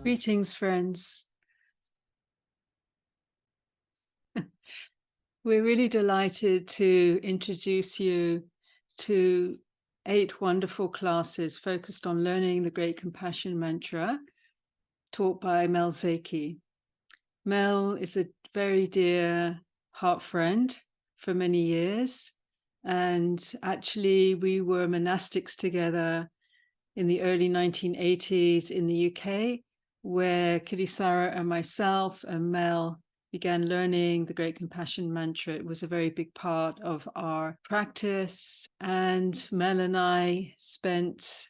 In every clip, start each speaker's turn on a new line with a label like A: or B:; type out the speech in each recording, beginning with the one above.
A: Greetings, friends. We're really delighted to introduce you to 8 wonderful classes focused on learning the Great Compassion Mantra, taught by Mel Zaki. Mel is a very dear heart friend for many years, and actually we were monastics together in the early 1980s in the UK, where Kittisaro and myself and Mel began learning the Great Compassion Mantra. It was a very big part of our practice. And Mel and I spent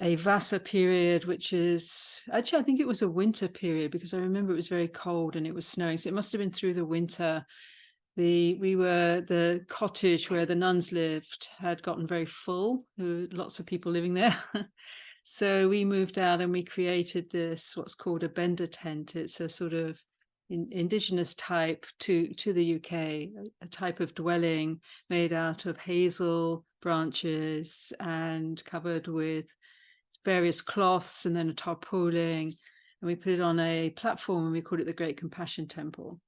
A: a Vasa period, which is actually, I think it was a winter period, because I remember it was very cold and it was snowing. So it must have been through the winter. The cottage where the nuns lived had gotten very full. There were lots of people living there. So we moved out and we created this, what's called a bender tent. It's a sort of indigenous type to the UK, a type of dwelling made out of hazel branches and covered with various cloths and then a tarpaulin. And we put it on a platform and we called it the Great Compassion Temple.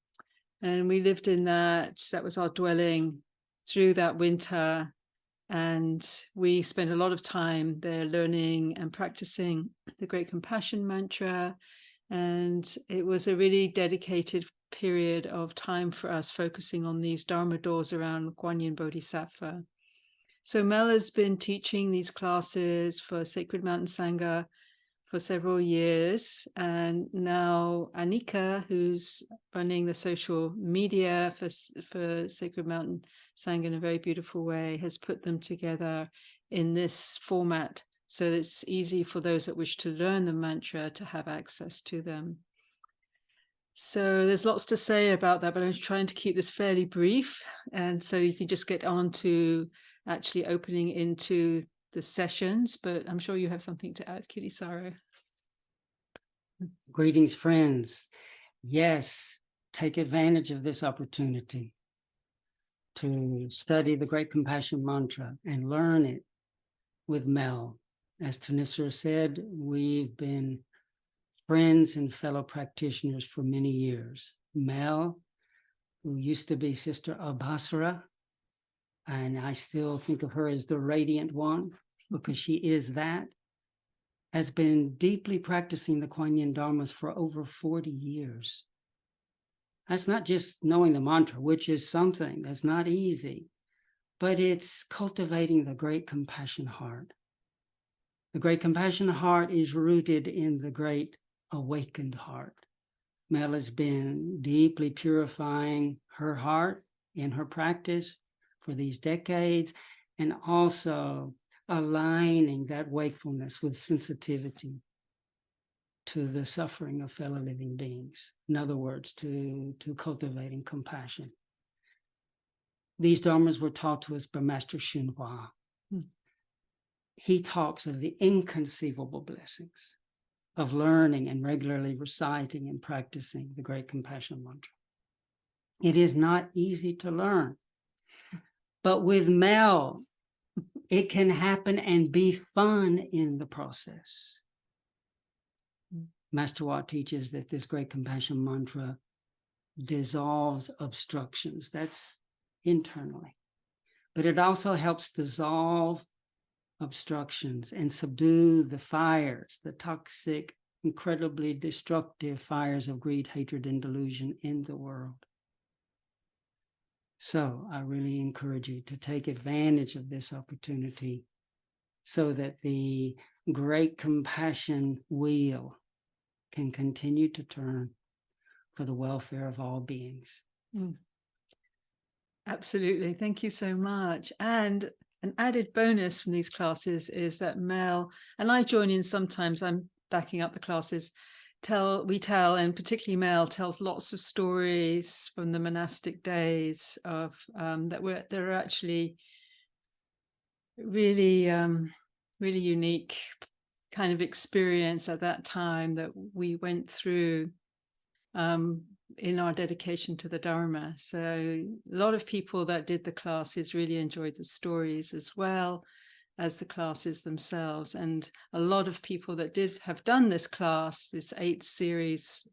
A: And we lived in that. That was our dwelling through that winter. And we spent a lot of time there learning and practicing the Great Compassion Mantra. And it was a really dedicated period of time for us, focusing on these Dharma doors around Kuan Yin Bodhisattva. So Mel has been teaching these classes for Sacred Mountain Sangha for several years, and now Anika, who's running the social media for Sacred Mountain Sangha in a very beautiful way, has put them together in this format so that it's easy for those that wish to learn the mantra to have access to them. So there's lots to say about that, but I'm trying to keep this fairly brief, and so you can just get on to actually opening into the sessions, but I'm sure you have something to add, Kittisaro.
B: Greetings, friends. Yes, take advantage of this opportunity to study the Great Compassion Mantra and learn it with Mel. As Thanissara said, we've been friends and fellow practitioners for many years. Mel, who used to be Sister Abhasara, and I still think of her as the radiant one because she is that, has been deeply practicing the Kuan Yin Dharmas for over 40 years. That's not just knowing the mantra, which is something that's not easy, but it's cultivating the great compassion heart. The great compassion heart is rooted in the great awakened heart. Mel has been deeply purifying her heart in her practice for these decades, and also aligning that wakefulness with sensitivity to the suffering of fellow living beings. In other words, to cultivating compassion. These dharmas were taught to us by Master Xunhua. He talks of the inconceivable blessings of learning and regularly reciting and practicing the Great Compassion Mantra. It is not easy to learn, but with Mel, it can happen and be fun in the process. Master Wat teaches that this Great Compassion Mantra dissolves obstructions. That's internally. But it also helps dissolve obstructions and subdue the fires, the toxic, incredibly destructive fires of greed, hatred, and delusion in the world. So I really encourage you to take advantage of this opportunity so that the great compassion wheel can continue to turn for the welfare of all beings.
A: Absolutely. Thank you so much. And an added bonus from these classes is that Mel, and I join in sometimes, I'm backing up the classes, and particularly Mel tells lots of stories from the monastic days of that are actually really really unique kind of experience at that time that we went through in our dedication to the Dharma. So a lot of people that did the classes really enjoyed the stories as well. as the classes themselves. And a lot of people that have done this class, this 8 series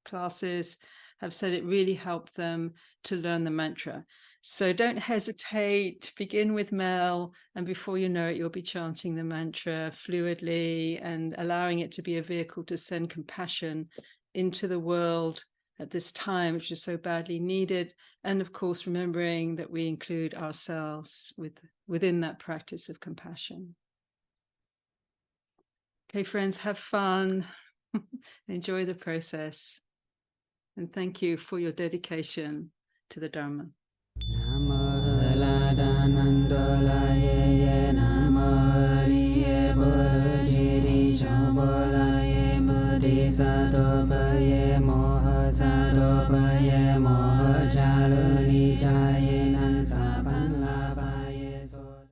A: classes, have said it really helped them to learn the mantra. So don't hesitate, begin with Mel, and before you know it, you'll be chanting the mantra fluidly and allowing it to be a vehicle to send compassion into the world at this time, which is so badly needed. And of course, remembering that we include ourselves within that practice of compassion. Okay, friends, have fun. Enjoy the process. And thank you for your dedication to the Dharma.
B: Namo